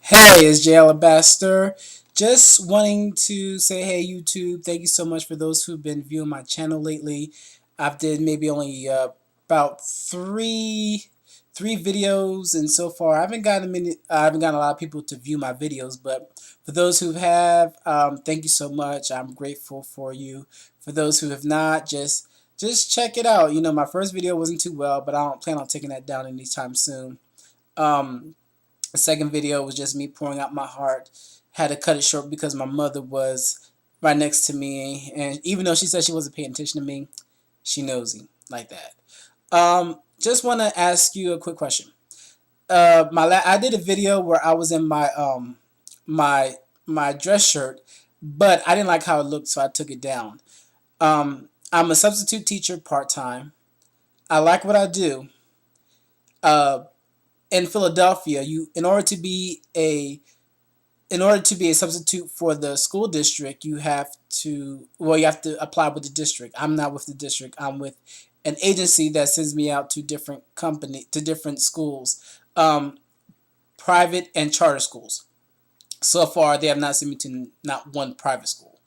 Hey, it's Jay Alabaster. Just wanting to say, hey YouTube, thank you so much for those who've been viewing my channel lately. I've did maybe only about three videos, and so far I haven't gotten a lot of people to view my videos. But for those who have, thank you so much. I'm grateful for you. For those who have not, just check it out. You know, my first video wasn't too well, but I don't plan on taking that down anytime soon. Um, the second video was just me pouring out my heart. Had to cut it short because my mother was right next to me, and even though she said she wasn't paying attention to me, she nosy like that. Just want to ask you a quick question. I did a video where I was in my my dress shirt, but I didn't like how it looked, so I took it down. I'm a substitute teacher part time. I like what I do. Uh, in Philadelphia, you in order to be a substitute for the school district, you have to apply with the district. I'm not with the district. I'm with an agency that sends me out to different schools, private and charter schools. So far, they have not sent me to not one private school.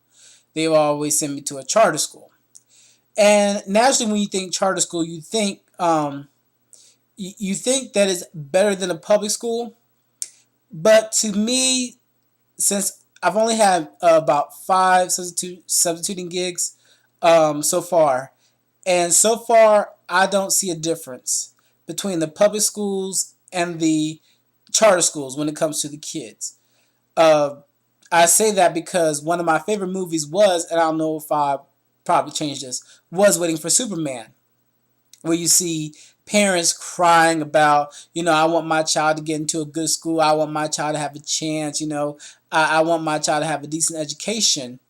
They always send me to a charter school. And naturally, when you think charter school, you think that it's better than a public school. But to me, since I've only had about five substituting gigs so far, and so far I don't see a difference between the public schools and the charter schools when it comes to the kids. Uh, I say that because one of my favorite movies was, and I don't know if I probably changed this, was Waiting for Superman, where you see parents crying about, I want my child to get into a good school. I want my child to have a chance. I want my child to have a decent education.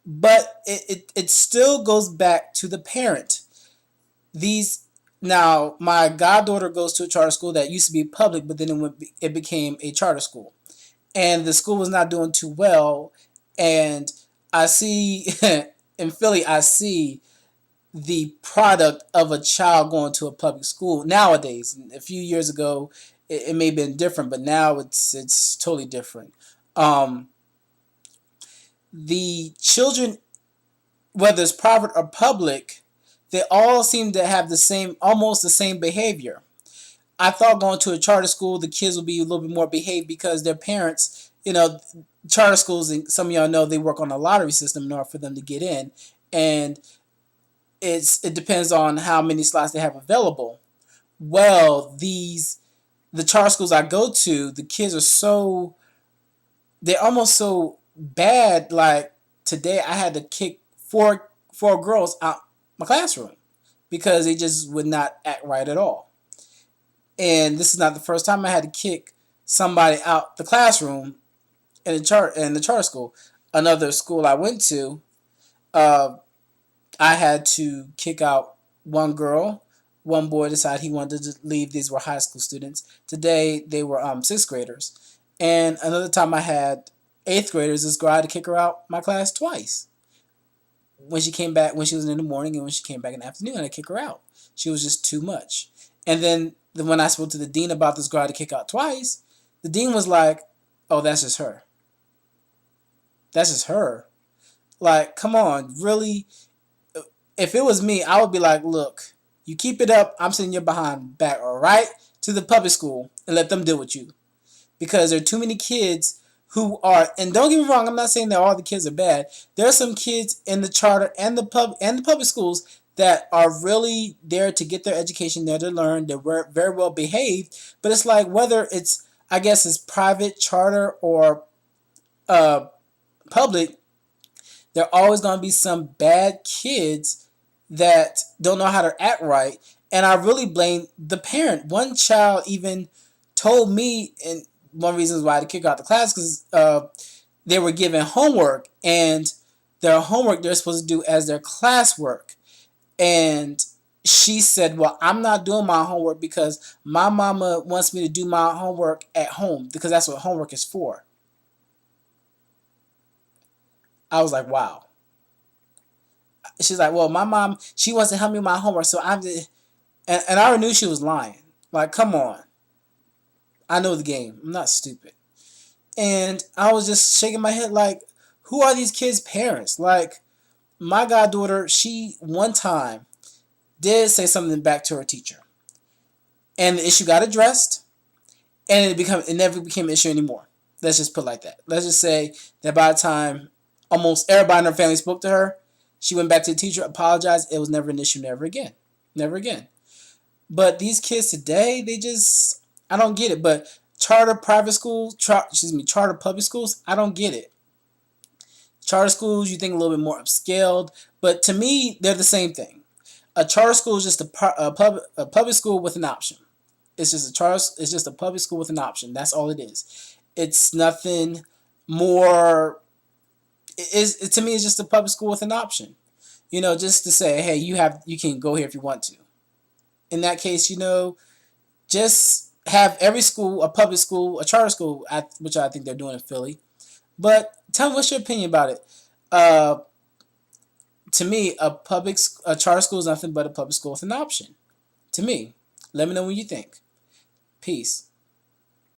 But it still goes back to the parent. These Now, my goddaughter goes to a charter school that used to be public, but then it became a charter school, and the school was not doing too well. And I see in Philly, I see the product of a child going to a public school nowadays. A few years ago, it may have been different, but now it's totally different. Um, the children, whether it's private or public, they all seem to have almost the same behavior. I thought going to a charter school, the kids would be a little bit more behaved because their parents, charter schools, and some of y'all know they work on a lottery system in order for them to get in, and it depends on how many slots they have available. Well, the charter schools I go to, the kids are they're almost so bad. Like today, I had to kick four girls out my classroom because they just would not act right at all. And this is not the first time I had to kick somebody out the classroom in the charter school. Another school I went to, uh, I had to kick out one girl. One boy decided he wanted to leave. These were high school students. Today they were sixth graders. And another time I had eighth graders. This girl, I had to kick her out my class twice. When she came back, when she was in the morning, and when she came back in the afternoon, I had to kick her out. She was just too much. And then when I spoke to the dean about this girl I had to kick out twice, the dean was like, "Oh, that's just her. That's just her." Like, come on, really? If it was me, I would be like, look, you keep it up, I'm sending your behind back right to the public school and let them deal with you. Because there are too many kids who are, and don't get me wrong, I'm not saying that all the kids are bad. There are some kids in the charter and the public schools that are really there to get their education, there to learn, they're very well behaved. But it's like whether it's, I guess it's private, charter, or uh, public, there are always going to be some bad kids that don't know how to act right. And I really blame the parent. One child even told me, and one reason why I had to kick out the class because they were given homework, and their homework they're supposed to do as their classwork. And she said, well, I'm not doing my homework because my mama wants me to do my homework at home because that's what homework is for. I was like, wow. She's like, well, my mom, she wants to help me with my homework, so and I already knew she was lying. Like, come on. I know the game. I'm not stupid. And I was just shaking my head like, who are these kids' parents? Like, my goddaughter, she one time did say something back to her teacher. And the issue got addressed, and it never became an issue anymore. Let's just put it like that. Let's just say that by the time almost everybody in her family spoke to her, she went back to the teacher, apologized. It was never an issue, never again. Never again. But these kids today, they just, I don't get it. But charter public schools, I don't get it. Charter schools, you think a little bit more upscaled, but to me, they're the same thing. A charter school is just a public school with an option. It's just a charter. It's just a public school with an option. That's all it is. It's nothing more. To me, it's just a public school with an option. Just to say, hey, you can go here if you want to. In that case, just have every school a public school, a charter school, which I think they're doing in Philly. But tell me what's your opinion about it. Uh, to me, a charter school is nothing but a public school with an option. To me, let me know what you think. Peace.